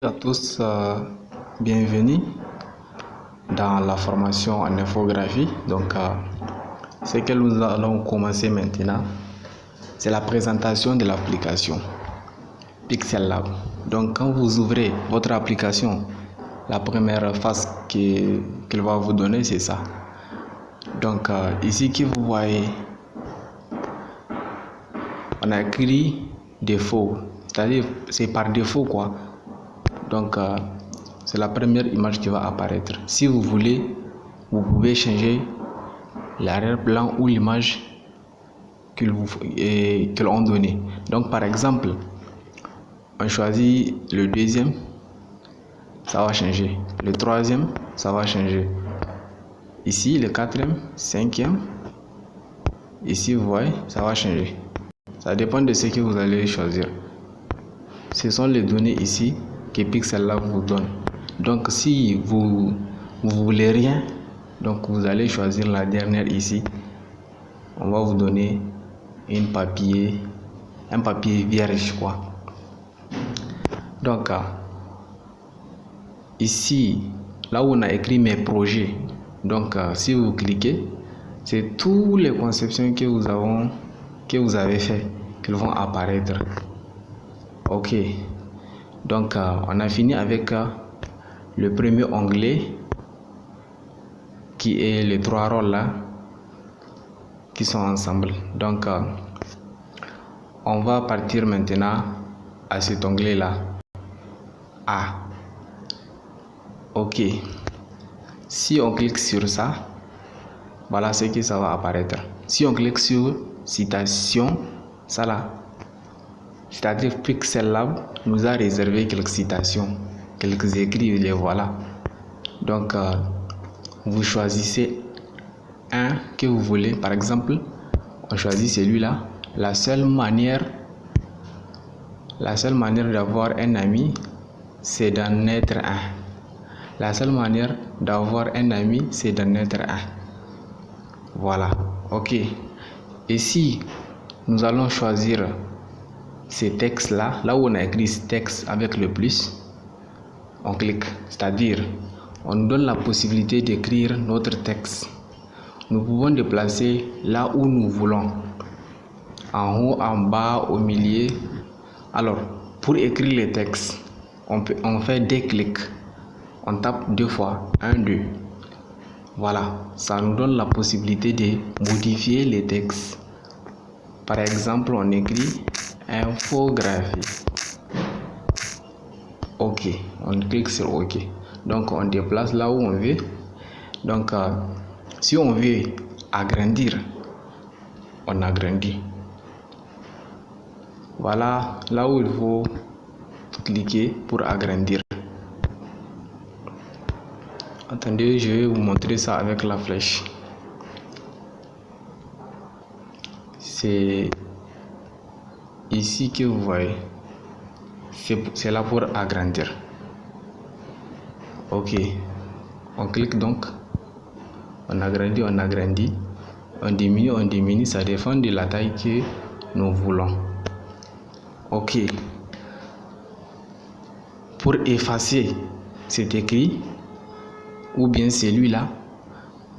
À tous, bienvenue dans la formation en infographie. Donc, ce que nous allons commencer maintenant, c'est la présentation de l'application Pixel Lab. Donc, quand vous ouvrez votre application, la première face qu'il va vous donner, c'est ça. Donc, ici que vous voyez, on a écrit défaut, c'est-à-dire c'est par défaut quoi. Donc, c'est la première image qui va apparaître. Si vous voulez, vous pouvez changer l'arrière-plan ou l'image qu'ils ont donné. Donc, par exemple, on choisit le deuxième, ça va changer. Le troisième, ça va changer. Ici, le quatrième, cinquième. Ici, vous voyez, ça va changer. Ça dépend de ce que vous allez choisir. Ce sont les données ici que Pixel Lab vous donne. Donc si vous voulez rien, donc vous allez choisir la dernière ici. On va vous donner un papier vierge quoi. Donc ici, là où on a écrit mes projets, donc si vous cliquez, c'est toutes les conceptions que vous avez fait qui vont apparaître. Ok, donc on a fini avec le premier onglet qui est les trois rôles là qui sont ensemble. Donc on va partir maintenant à cet onglet là. Ok, si on clique sur ça, voilà ce que ça va apparaître. Si on clique sur citation, ça là, c'est-à-dire Pixel Lab nous a réservé quelques citations, quelques écrits, les voilà. Donc vous choisissez un que vous voulez. Par exemple, on choisit celui-là. La seule manière d'avoir un ami, c'est d'en être un. La seule manière d'avoir un ami, c'est d'en être un. Voilà, ok. Et si nous allons choisir ces textes-là, là où on a écrit ce texte avec le plus, on clique, c'est-à-dire on nous donne la possibilité d'écrire notre texte. Nous pouvons déplacer là où nous voulons, en haut, en bas, au milieu. Alors, pour écrire les textes, on fait deux clics, on tape deux fois, 1, 2. Voilà, ça nous donne la possibilité de modifier les textes. Par exemple, on écrit infographie. Ok, on clique sur OK. Donc on déplace là où on veut. Donc si on veut agrandir, on agrandit. Voilà là où il faut cliquer pour agrandir. Attendez, je vais vous montrer ça avec la flèche. C'est ici que vous voyez. C'est là pour agrandir. Ok, on clique donc, on agrandit, on diminue, ça dépend de la taille que nous voulons. Ok, pour effacer cet écrit ou bien celui-là,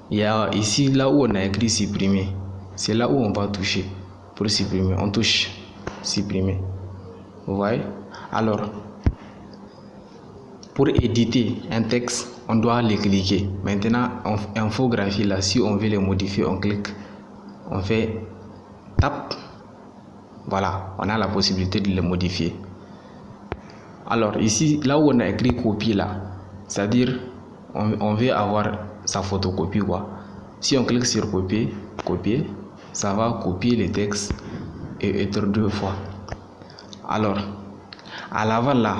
il y a ici là où on a écrit supprimer, c'est là où on va toucher pour supprimer. On touche supprimer, vous voyez. Alors pour éditer un texte, on doit le cliquer. Maintenant, en infographie là, si on veut le modifier, on clique, on fait tap. Voilà, on a la possibilité de le modifier. Alors ici, là où on a écrit copier là, c'est-à-dire on veut avoir sa photocopie quoi. Si on clique sur copier, ça va copier le texte et être deux fois. Alors à l'avant là,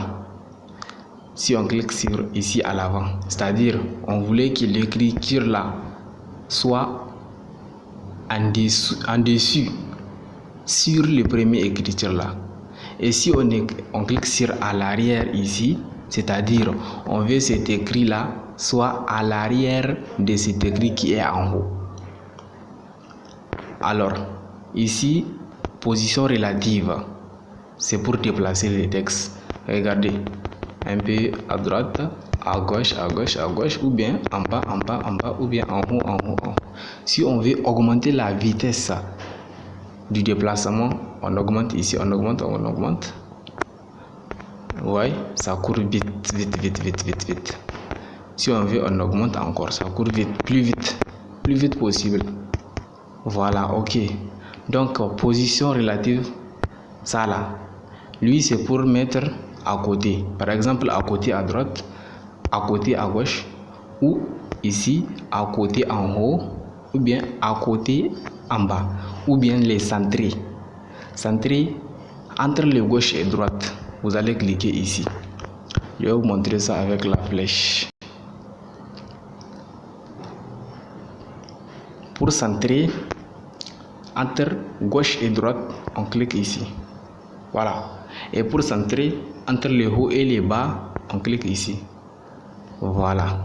si on clique sur ici à l'avant, c'est-à-dire on voulait que l'écriture là soit en dessus sur le premier écriture là. Et si on clique sur à l'arrière ici, c'est-à-dire on veut cet écrit là soit à l'arrière de cet écrit qui est en haut. Alors ici, position relative, c'est pour déplacer les textes. Regardez, un peu à droite, à gauche, ou bien en bas, ou bien en haut, en haut. Si on veut augmenter la vitesse du déplacement, on augmente ici, on augmente. Ouais, ça court vite. Si on veut, on augmente encore, ça court vite, plus vite possible. Voilà, ok. Donc, position relative, ça là. Lui, c'est pour mettre à côté. Par exemple, à côté à droite, à côté à gauche, ou ici, à côté en haut, ou bien à côté en bas, ou bien les centrer. Centrer entre les gauche et droite. Vous allez cliquer ici. Je vais vous montrer ça avec la flèche. Pour centrer entre gauche et droite, on clique ici. Voilà. Et pour centrer entre le haut et le bas, on clique ici. Voilà.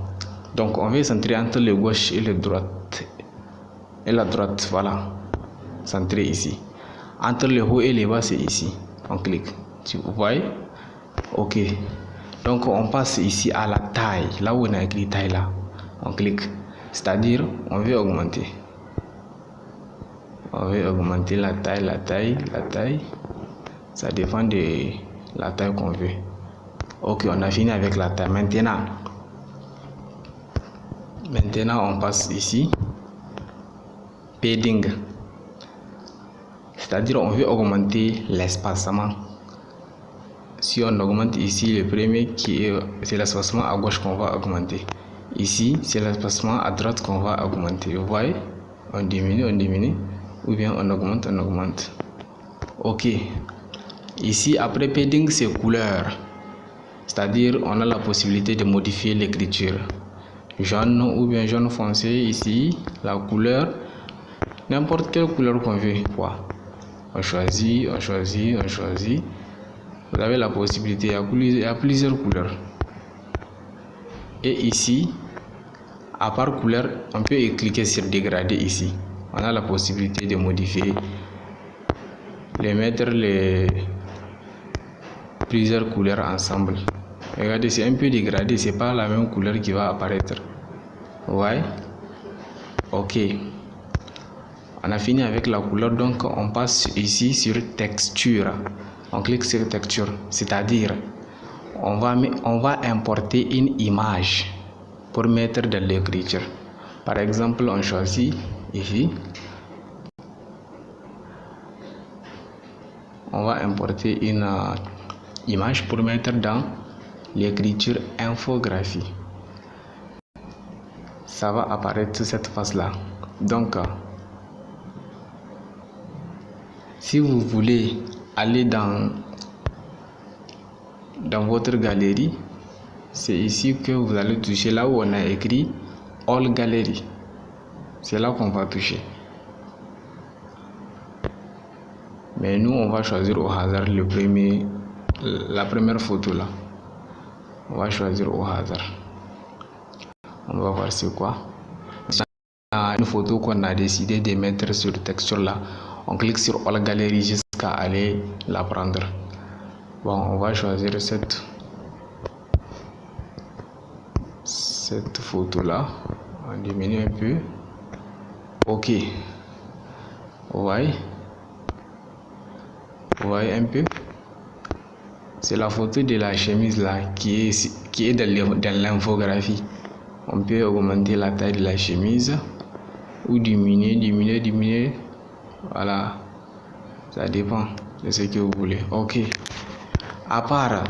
Donc on veut centrer entre le gauche et le droite. Et la droite, voilà. Centrer ici. Entre le haut et le bas, c'est ici. On clique. Vous voyez? Ok. Donc on passe ici à la taille. Là où on a écrit taille là. On clique. C'est-à-dire, on veut augmenter. On veut augmenter la taille. Ça dépend de la taille qu'on veut. Ok, on a fini avec la taille. Maintenant, on passe ici. Padding. C'est-à-dire, on veut augmenter l'espacement. Si on augmente ici, le premier c'est l'espacement à gauche qu'on va augmenter. Ici, c'est l'espacement à droite qu'on va augmenter. Vous voyez? On diminue. Ou bien on augmente. Ok. Ici, après padding, c'est couleur. C'est-à-dire, on a la possibilité de modifier l'écriture. Jaune ou bien jaune foncé. Ici, la couleur. N'importe quelle couleur qu'on veut. On choisit. Vous avez la possibilité, il y a plusieurs couleurs. Et ici, à part couleur, on peut cliquer sur dégradé ici. On a la possibilité de modifier, de mettre plusieurs couleurs ensemble. Regardez, c'est un peu dégradé, c'est pas la même couleur qui va apparaître. Ouais. Ok. On a fini avec la couleur, donc on passe ici sur texture. On clique sur texture, c'est-à-dire on va importer une image pour mettre dans l'écriture. Par exemple, on choisit ici. On va importer une image pour mettre dans l'écriture infographie. Ça va apparaître sur cette face-là. Donc, si vous voulez aller dans votre galerie, c'est ici que vous allez toucher là où on a écrit All Gallery. C'est là qu'on va toucher. Mais nous, on va choisir au hasard la première photo là. On va choisir au hasard. On va voir c'est quoi. Une photo qu'on a décidé de mettre sur texture là. On clique sur All Gallery jusqu'à aller la prendre. Bon, on va choisir cette photo là. On diminue un peu. Ok. Vous voyez un peu. C'est la photo de la chemise là qui est dans l'infographie. On peut augmenter la taille de la chemise ou diminuer. Voilà. Ça dépend de ce que vous voulez. Ok. À part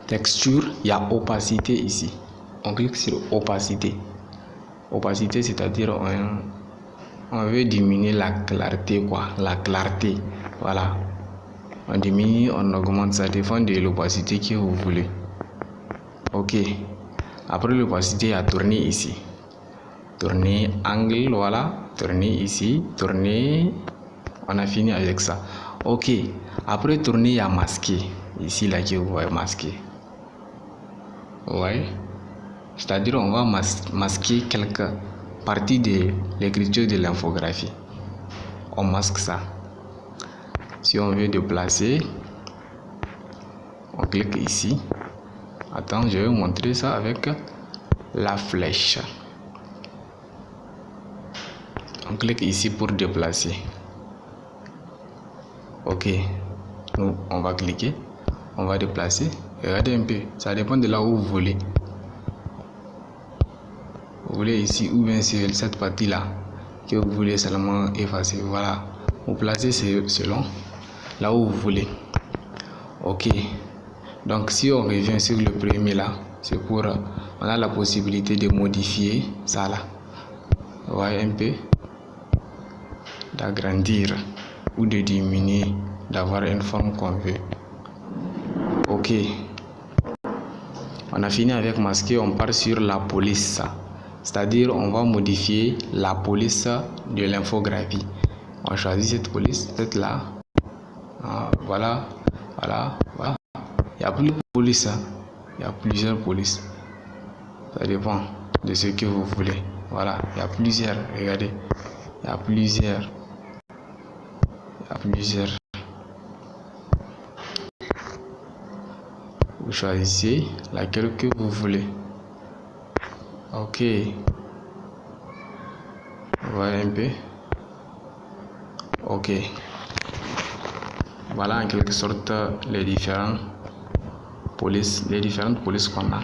texture, il y a opacité ici. On clique sur opacité. Opacité, c'est-à-dire on veut diminuer la clarté, la clarté. Voilà. On diminue, on augmente, ça dépend de l'opacité que vous voulez. Ok. Après l'opacité, il y a tourner ici. Tourner angle, voilà. Tourner ici. Tourner. On a fini avec ça. Ok. Après tourner, il y a masquer. Ici, là, que vous voyez masquer. Ouais. C'est-à-dire, on va masquer quelques parties de l'écriture de l'infographie. On masque ça. Si on veut déplacer, On clique ici. Attends, je vais vous montrer ça avec la flèche. On clique ici pour déplacer. Ok, nous on va cliquer, on va déplacer. Regardez un peu, ça dépend de là où vous voulez. Vous voulez ici ou bien c'est cette partie là que vous voulez seulement effacer. Voilà, vous placez selon là où vous voulez. Ok, donc si on revient sur le premier là, c'est pour on a la possibilité de modifier ça là. Vous voyez un peu, d'agrandir ou de diminuer, d'avoir une forme qu'on veut. Ok, on a fini avec masquer, on part sur la police, c'est-à-dire on va modifier la police de l'infographie. On choisit cette police, cette là. Voilà. Il y a plus de police, il y a plusieurs polices. Ça dépend de ce que vous voulez. Voilà, il y a plusieurs, regardez, il y a plusieurs. Vous choisissez laquelle que vous voulez. Ok, voilà un peu. Ok, voilà en quelque sorte les différentes polices qu'on a.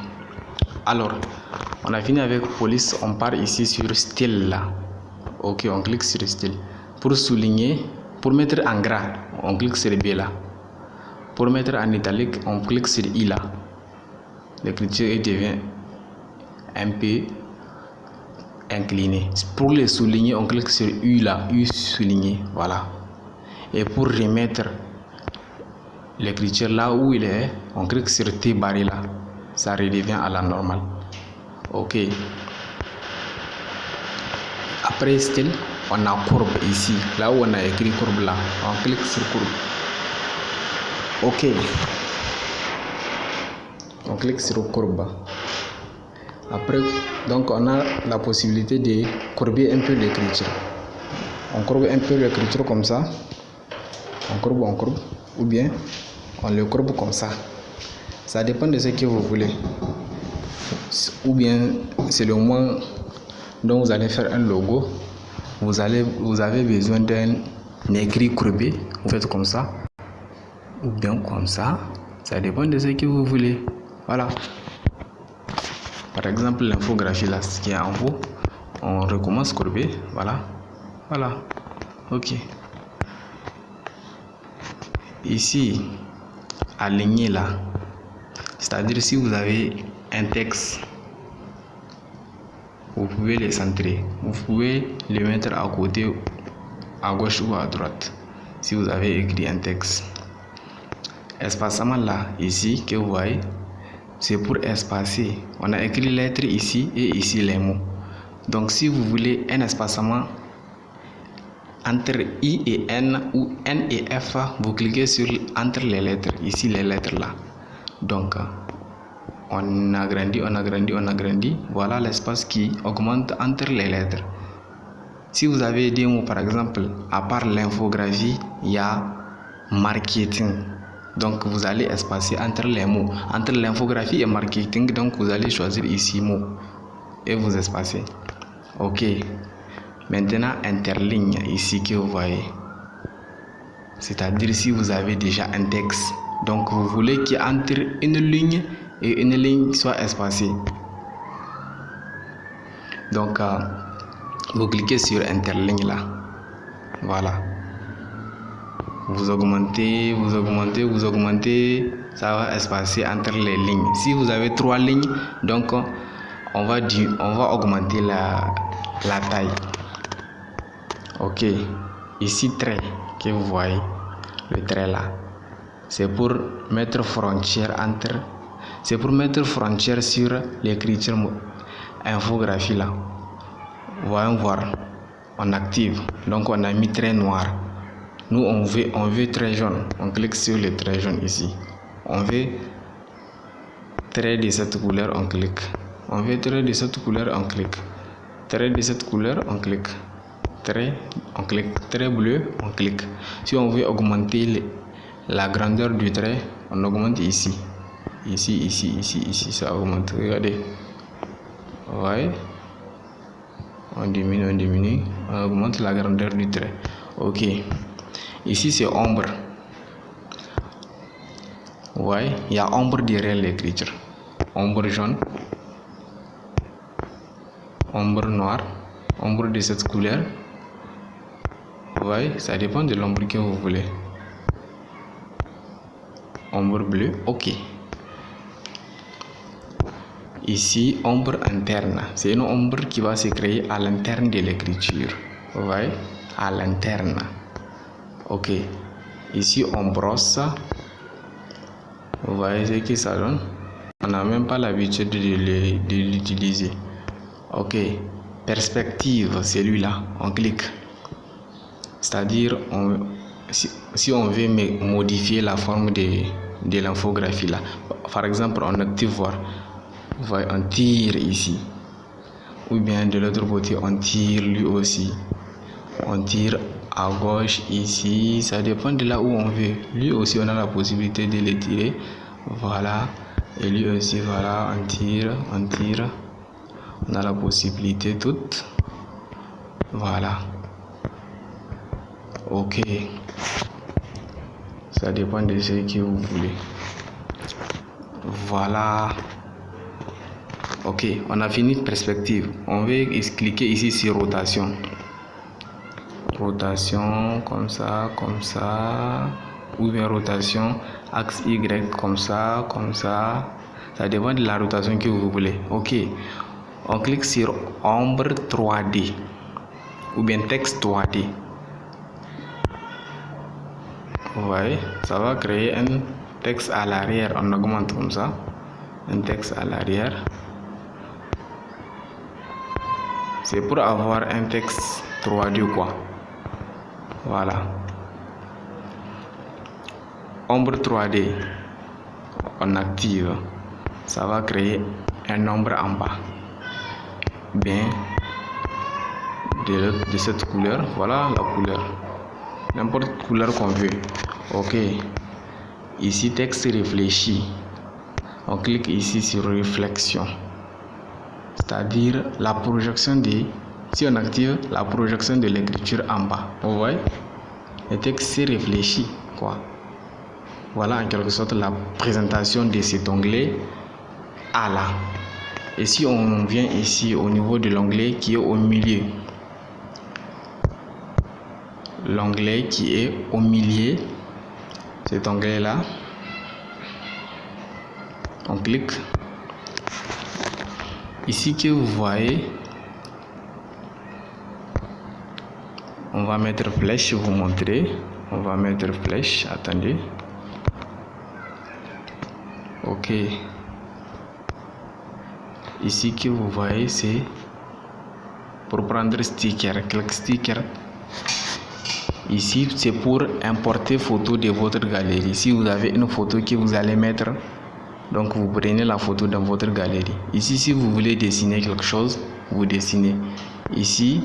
Alors, on a fini avec police, on part ici sur style là. Ok, on clique sur style. Pour souligner, pour mettre en gras, on clique sur B là. Pour mettre en italique, on clique sur I là. L'écriture devient un peu inclinée. Pour les souligner, on clique sur U là, U souligné, voilà. Et pour remettre l'écriture là où il est, on clique sur T barré là. Ça redevient à la normale. Ok. Après style, on a courbe ici, là où on a écrit courbe là. On clique sur courbe. Ok. On clique sur courbe. Après, donc on a la possibilité de courber un peu l'écriture. On courbe un peu l'écriture comme ça. On courbe. Ou bien on le courbe comme ça. Ça dépend de ce que vous voulez. Ou bien c'est le moment dont vous allez faire un logo. Vous avez besoin d'un écrit courbé. Vous faites comme ça. Ou bien comme ça. Ça dépend de ce que vous voulez. Voilà. Par exemple, l'infographie là, ce qui est en haut, on recommence courbé. Voilà. Ok. Ici, aligné là, c'est-à-dire si vous avez un texte, vous pouvez le centrer. Vous pouvez le mettre à côté, à gauche ou à droite. Si vous avez écrit un texte. Espacement là, ici, que vous voyez, c'est pour espacer. On a écrit lettres ici et ici les mots. Donc si vous voulez un espacement entre I et N ou N et F, vous cliquez sur entre les lettres, ici les lettres là. Donc on agrandit. Voilà l'espace qui augmente entre les lettres. Si vous avez des mots, par exemple, à part l'infographie, il y a marketing. Donc vous allez espacer entre les mots. Entre l'infographie et marketing, donc vous allez choisir ici mots et vous espacez. Ok. Maintenant, interligne ici que vous voyez. C'est-à-dire si vous avez déjà un texte. Donc vous voulez qu'entre une ligne et une ligne soit espacée. Donc vous cliquez sur interligne là. Voilà. Vous augmentez, ça va espacer entre les lignes. Si vous avez 3 lignes, donc on va augmenter la taille. Ok, ici trait que vous voyez, le trait là, c'est pour mettre frontière sur l'écriture infographie là. Voyons voir, on active, donc on a mis trait noir. Nous on veut trait jaune, on clique sur le trait jaune ici. On veut trait de cette couleur, on clique. On veut trait de cette couleur, on clique. Trait de cette couleur, on clique. Trait, on clique. Trait bleu, on clique. Si on veut augmenter la grandeur du trait, on augmente ici. Ici, ça augmente. Regardez. Ouais. On diminue. On augmente la grandeur du trait. Ok. Ici, c'est ombre. Ouais, il y a ombre derrière l'écriture. Ombre jaune. Ombre noire. Ombre de cette couleur. Ouais, ça dépend de l'ombre que vous voulez. Ombre bleue. Ok. Ici, ombre interne. C'est une ombre qui va se créer à l'interne de l'écriture. Vous voyez? À l'interne. Ok. Ici, on brosse. Vous voyez ce que ça donne? On n'a même pas l'habitude de l'utiliser. Ok. Perspective, celui-là. On clique. C'est-à-dire, si on veut modifier la forme de l'infographie là. Par exemple, on active voir. Vous voyez, on tire ici. Ou bien de l'autre côté, on tire lui aussi. On tire à gauche ici. Ça dépend de là où on veut. Lui aussi, on a la possibilité de le tirer. Voilà. Et lui aussi, voilà. On tire. On a la possibilité toute. Voilà. Ok. Ça dépend de ce que vous voulez. Voilà. Ok, on a fini de perspective. On va cliquer ici sur rotation. Rotation comme ça. Ou bien rotation axe Y comme ça. Ça dépend de la rotation que vous voulez. Ok, on clique sur ombre 3D ou bien texte 3D. Vous voyez, ça va créer un texte à l'arrière. On augmente comme ça. Un texte à l'arrière. C'est pour avoir un texte 3D quoi. Voilà. Ombre 3D. On active. Ça va créer un ombre en bas. Bien. De cette couleur. Voilà la couleur. N'importe quelle couleur qu'on veut. Ok. Ici, texte réfléchi. On clique ici sur réflexion. C'est-à-dire la projection si on active la projection de l'écriture en bas. Vous voyez? Le texte s'est réfléchi. Quoi? Voilà en quelque sorte la présentation de cet onglet A là. Et si on vient ici au niveau de l'onglet qui est au milieu. L'onglet qui est au milieu. Cet onglet là. On clique. Ici que vous voyez, on va mettre flèche, vous montrer. On va mettre flèche, attendez. Ok. Ici que vous voyez, c'est pour prendre sticker. Clique sticker. Ici, c'est pour importer photo de votre galerie. Si vous avez une photo que vous allez mettre, donc vous prenez la photo dans votre galerie. Ici, si vous voulez dessiner quelque chose, vous dessinez. Ici,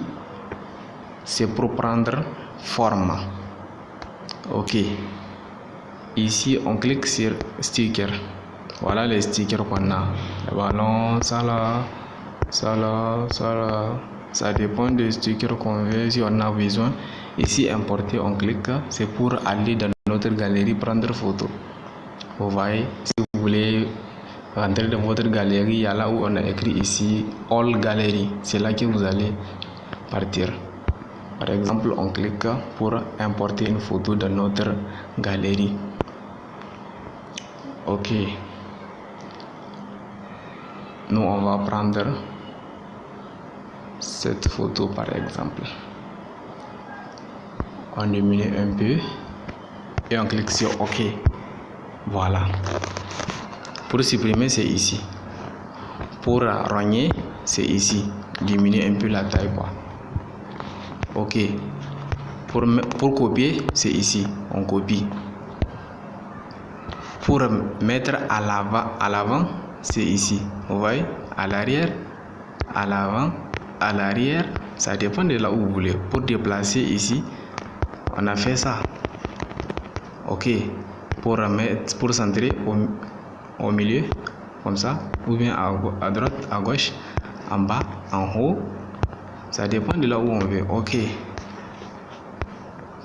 c'est pour prendre forme. Ok. Ici, on clique sur sticker. Voilà les stickers qu'on a. Le ballon, ça là. Ça dépend des stickers qu'on veut. Si on a besoin. Ici, importer, on clique. C'est pour aller dans notre galerie prendre photo. Vous voyez, si vous voulez rentrer dans votre galerie, il y a là où on a écrit ici All Gallery. C'est là que vous allez partir. Par exemple, on clique pour importer une photo dans notre galerie. Ok. Nous, on va prendre cette photo par exemple. On diminue un peu et on clique sur OK. Voilà. Pour supprimer, c'est ici. Pour rogner, c'est ici. Diminuer un peu la taille, quoi. Ok. Pour copier, c'est ici. On copie. Pour mettre à l'avant, c'est ici. Vous voyez? À l'arrière, à l'avant, à l'arrière. Ça dépend de là où vous voulez. Pour déplacer ici, on a fait ça. Ok, pour centrer au milieu, comme ça, ou bien à droite, à gauche, en bas, en haut. Ça dépend de là où on veut. Ok.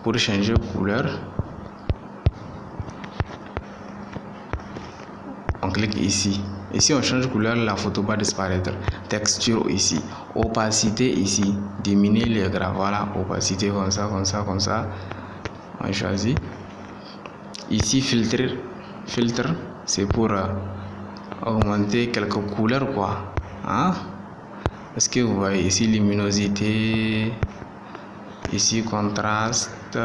Pour changer couleur, on clique ici. Et si on change couleur, la photo va disparaître. Texture ici. Opacité ici. Diminuer les gras. Voilà, opacité comme ça, comme ça, comme ça. On choisit. Ici, filtre, c'est pour augmenter quelques couleurs, quoi. Hein? Est-ce que vous voyez ici luminosité, ici contraste,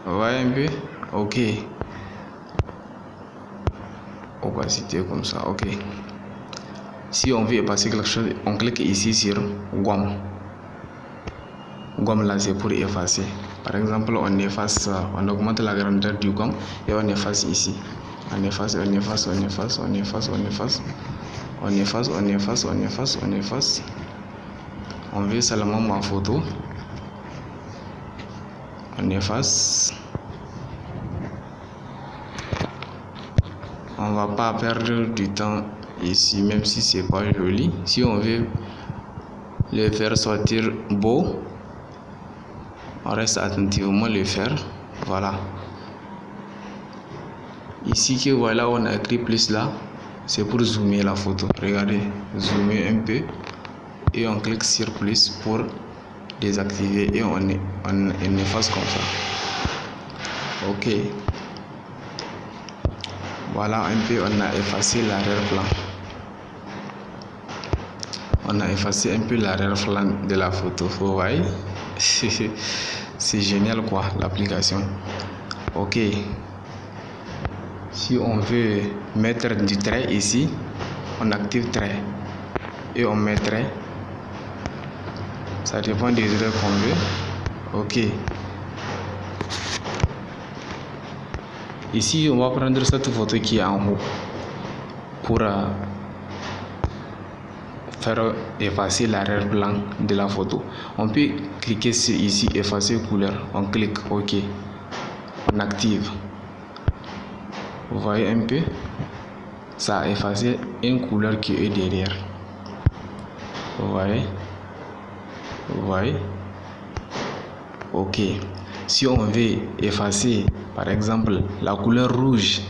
vous voyez un peu? Ok. Opacité comme ça, ok. Si on veut effacer quelque chose, on clique ici sur gomme. Gomme là, c'est pour effacer. Par exemple, on efface, on augmente la grandeur du gomme et on efface ici. On efface, on efface, on efface, on efface, on efface. On efface, on efface, on efface, on efface. On veut seulement ma photo. On efface. On va pas perdre du temps ici, même si c'est pas joli. Si on veut le faire sortir beau, on reste attentivement le faire. Voilà. Ici que voilà, on a écrit plus là, c'est pour zoomer la photo. Regardez, zoomer un peu et on clique sur plus pour désactiver et on efface comme ça. Ok. Voilà un peu, on a effacé l'arrière-plan. On a effacé un peu l'arrière-plan de la photo. Vous voyez? C'est génial quoi, l'application. Ok. Si on veut mettre du trait ici, on active trait et on met trait. Ça dépend des traits qu'on veut. Ok. Ici, on va prendre cette photo qui est en haut pour faire effacer l'arrière-plan de la photo. On peut cliquer sur ici, effacer couleur. On clique OK. On active. Vous voyez un peu? Ça a effacé une couleur qui est derrière. Vous voyez? Vous voyez? Ok. Si on veut effacer, par exemple, la couleur rouge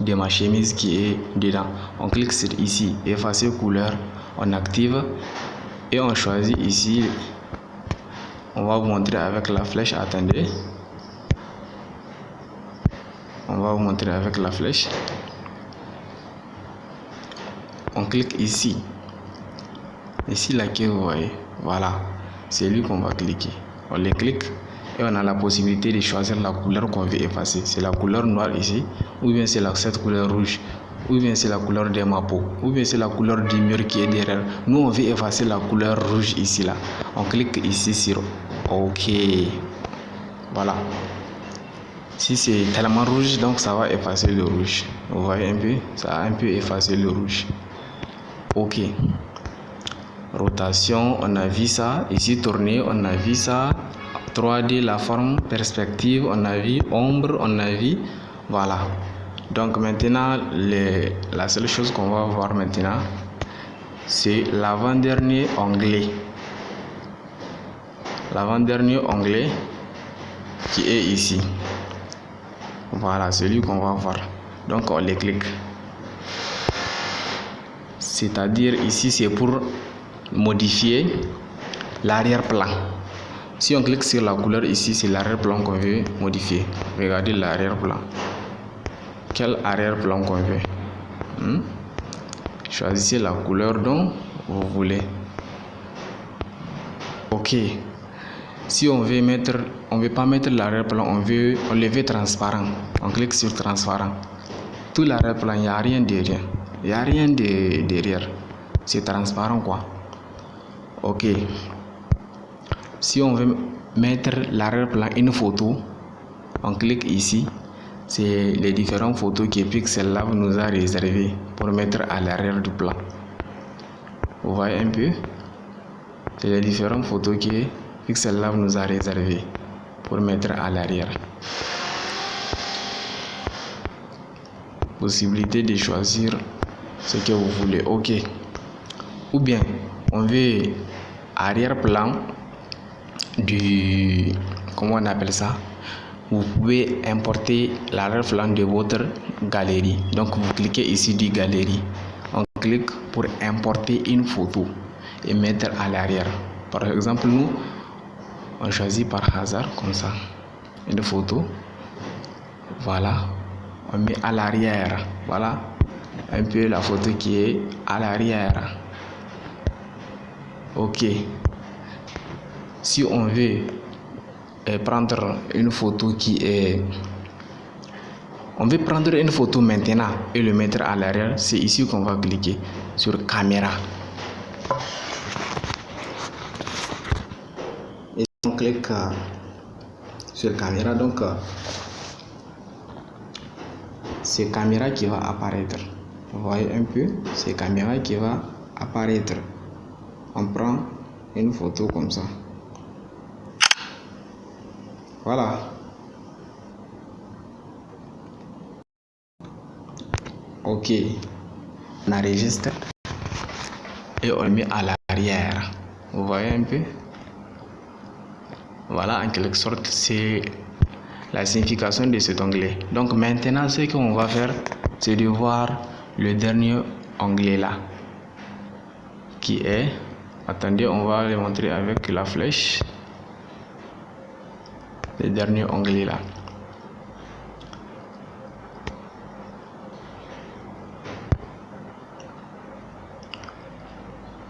de ma chemise qui est dedans, on clique sur ici, effacer couleur, on active et on choisit ici. On va vous montrer avec la flèche. Attendez. On va vous montrer avec la flèche. On clique ici. Ici là que vous voyez. Voilà. C'est lui qu'on va cliquer. On le clique et on a la possibilité de choisir la couleur qu'on veut effacer. C'est la couleur noire ici, ou bien c'est cette couleur rouge, ou bien c'est la couleur de ma peau, ou bien c'est la couleur du mur qui est derrière. Nous on veut effacer la couleur rouge ici là. On clique ici sur OK. Voilà. Si c'est tellement rouge, donc ça va effacer le rouge. Vous voyez un peu? Ça a un peu effacé le rouge. OK. Rotation, on a vu ça. Ici tourner, on a vu ça. 3D, la forme, perspective, on a vu, ombre, on a vu, voilà. Donc maintenant, la seule chose qu'on va voir maintenant, c'est l'avant-dernier onglet. L'avant-dernier onglet qui est ici. Voilà, celui qu'on va voir. Donc on le clique. C'est-à-dire ici, c'est pour modifier l'arrière-plan. Si on clique sur la couleur ici, c'est l'arrière-plan qu'on veut modifier. Regardez l'arrière-plan. Quel arrière-plan qu'on veut. Choisissez la couleur dont vous voulez. Ok. Si on veut pas mettre l'arrière-plan, on le veut transparent. On clique sur transparent. Tout l'arrière-plan, il n'y a rien derrière. Il n'y a rien derrière. C'est transparent quoi. Ok. Si on veut mettre l'arrière-plan une photo, on clique ici. C'est les différentes photos que Pixel Lab nous a réservées pour mettre à l'arrière du plan. Vous voyez un peu? C'est les différentes photos que Pixel Lab nous a réservées pour mettre à l'arrière. possibilité de choisir ce que vous voulez. Ok. Ou bien, on veut arrière-plan du... Comment on appelle ça? Vous pouvez importer l'arrière-plan de votre galerie. Donc, vous cliquez ici du galerie. On clique pour importer une photo et mettre à l'arrière. Par exemple, nous, on choisit par hasard comme ça une photo. Voilà. On met à l'arrière. Voilà. Un peu la photo qui est à l'arrière. Ok. Si on veut prendre une photo qui est... On veut prendre une photo maintenant et le mettre à l'arrière. C'est ici qu'on va cliquer sur caméra. Et on clique sur caméra. Donc, c'est caméra qui va apparaître. Vous voyez un peu, c'est caméra qui va apparaître. On prend une photo comme ça. Voilà. Ok. On enregistre et on met à l'arrière. Vous voyez un peu? Voilà, en quelque sorte, c'est la signification de cet onglet. Donc maintenant, ce qu'on va faire, c'est de voir le dernier onglet là. Qui est... Attendez, on va le montrer avec la flèche. Le dernier onglet là.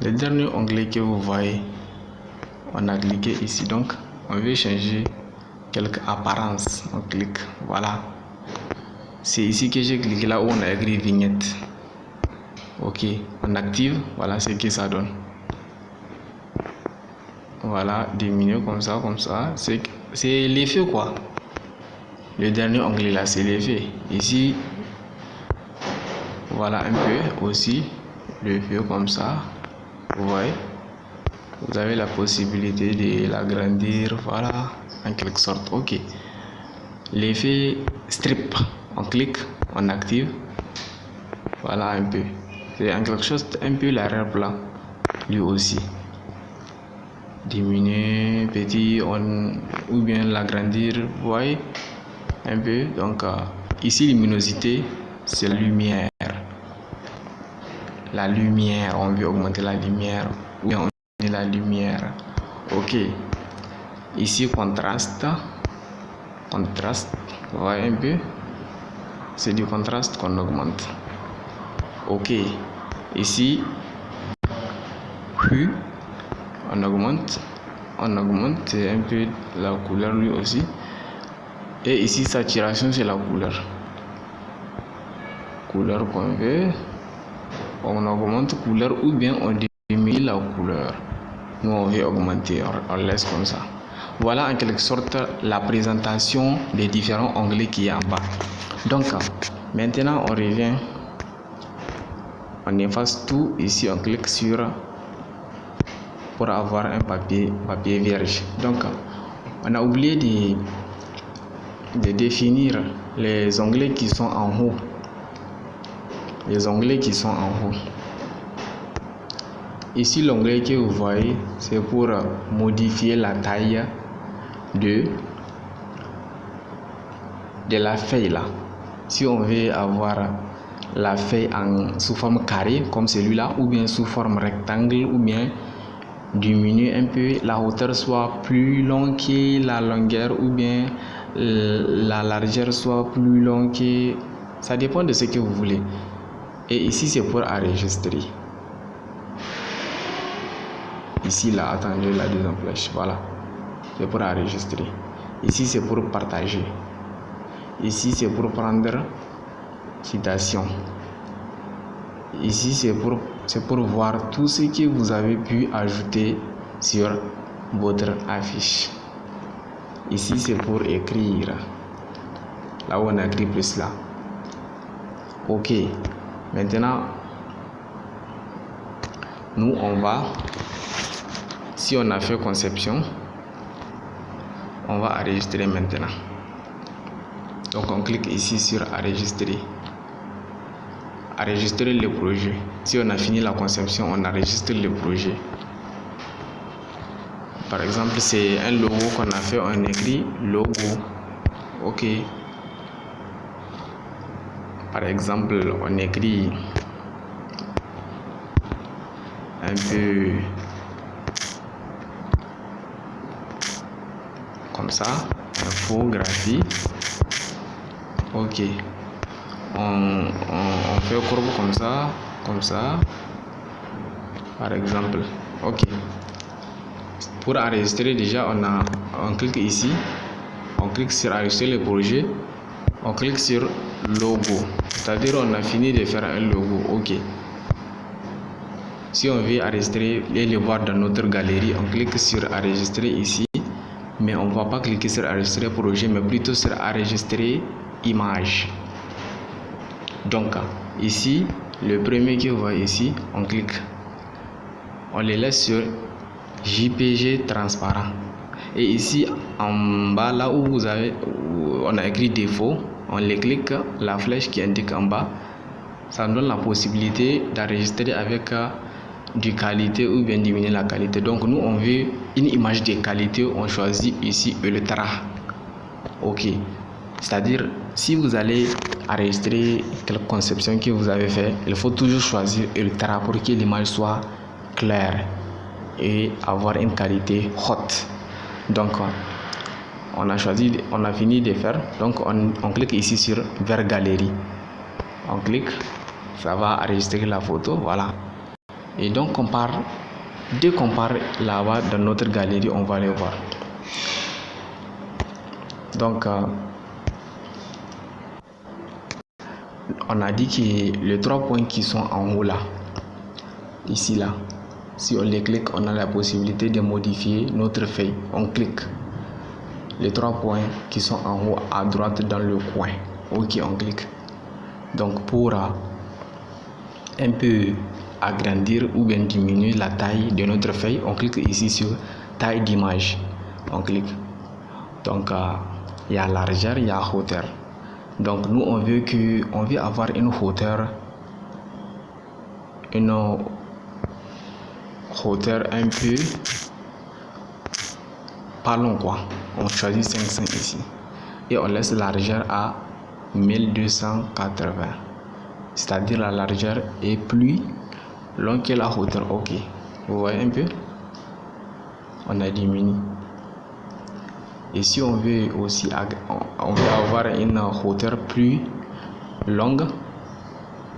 Le dernier onglet que vous voyez, on a cliqué ici. Donc, on veut changer quelques apparences. On clique, voilà. C'est ici que j'ai cliqué là où on a écrit vignette. Ok, on active, voilà ce que ça donne. Voilà, diminuer comme ça, c'est l'effet quoi. Le dernier onglet là, c'est l'effet. Ici, voilà un peu aussi l'effet comme ça. Vous voyez, vous avez la possibilité de l'agrandir, voilà, en quelque sorte. Ok, l'effet strip, on clique, on active, voilà un peu. C'est en quelque chose un peu l'arrière-plan, lui aussi. Diminuer, petit, ou bien l'agrandir, vous voyez un peu. Donc ici luminosité, c'est la lumière. La lumière, on veut augmenter la lumière ou bien on met la lumière. Ok. Ici contraste, vous voyez un peu. C'est du contraste qu'on augmente. Ok. Ici hue, on augmente un peu la couleur lui aussi. Et ici saturation, c'est la couleur qu'on veut. On augmente couleur ou bien on diminue la couleur. Nous on veut augmenter, on laisse comme ça. Voilà en quelque sorte la présentation des différents onglets qui est en bas. Donc maintenant on revient, on efface tout. Ici on clique sur pour avoir un papier vierge. Donc on a oublié de définir les onglets qui sont en haut. Les onglets qui sont en haut. Ici l'onglet que vous voyez, c'est pour modifier la taille de la feuille là. Si on veut avoir la feuille sous forme carrée comme celui-là, ou bien sous forme rectangle, ou bien diminuer un peu, la hauteur soit plus longue que la longueur, ou bien la largeur soit plus longue que... Ça dépend de ce que vous voulez. Et ici c'est pour enregistrer. Ici là, attendez la deuxième flèche, voilà. C'est pour enregistrer. Ici c'est pour partager. Ici c'est pour prendre citation. Ici c'est pour voir tout ce que vous avez pu ajouter sur votre affiche. Ici c'est pour écrire. Là où on a écrit plus là. Ok. Maintenant, nous on va, si on a fait conception, on va enregistrer maintenant. Donc on clique ici sur enregistrer. enregistrer le projet. Si on a fini la conception, on enregistre le projet. Par exemple, c'est un logo qu'on a fait, on écrit logo. Ok. Par exemple, on écrit un peu comme ça, infographie. Ok. On fait courbe comme ça, par exemple. Ok. Pour enregistrer, déjà, on clique ici, on clique sur enregistrer le projet, on clique sur logo, c'est-à-dire on a fini de faire un logo. Ok. Si on veut enregistrer et le voir dans notre galerie, on clique sur enregistrer ici, mais on ne va pas cliquer sur enregistrer projet, mais plutôt sur enregistrer image. Donc ici, le premier que vous voyez ici, on clique, on le laisse sur JPG transparent. Et ici en bas, là où on a écrit défaut, on le clique, la flèche qui indique en bas, ça nous donne la possibilité d'enregistrer avec du qualité ou bien diminuer la qualité. Donc nous on veut une image de qualité, on choisit ici ultra. Ok, c'est-à-dire si vous allez enregistrer quelque conception que vous avez fait, il faut toujours choisir ultra pour que l'image soit claire et avoir une qualité haute. Donc on a fini de faire, donc on clique ici sur vers galerie, on clique, ça va enregistrer la photo, voilà. Et donc dès qu'on part là-bas dans notre galerie, on va les voir. Donc on a dit que les 3 points qui sont en haut là, ici là, si on les clique, on a la possibilité de modifier notre feuille. On clique les 3 points qui sont en haut à droite dans le coin. Ok, on clique. Donc pour un peu agrandir ou bien diminuer la taille de notre feuille, on clique ici sur taille d'image. On clique. Donc il y a largeur, il y a hauteur. Donc nous on veut avoir une hauteur un peu pas long quoi. On choisit 500 ici et on laisse la largeur à 1280. C'est-à-dire la largeur est plus longue que la hauteur. Ok, vous voyez un peu, on a diminué. Et si on veut aussi avoir une hauteur plus longue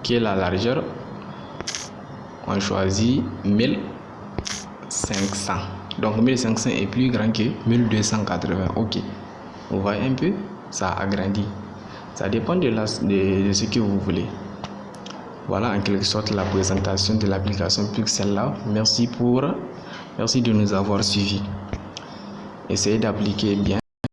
que la largeur, on choisit 1500. Donc 1500 est plus grand que 1280. Ok, vous voyez un peu, ça agrandit. Ça dépend de ce que vous voulez. Voilà en quelque sorte la présentation de l'application Pixel Lab. Merci de nous avoir suivis. Essayez d'appliquer bien.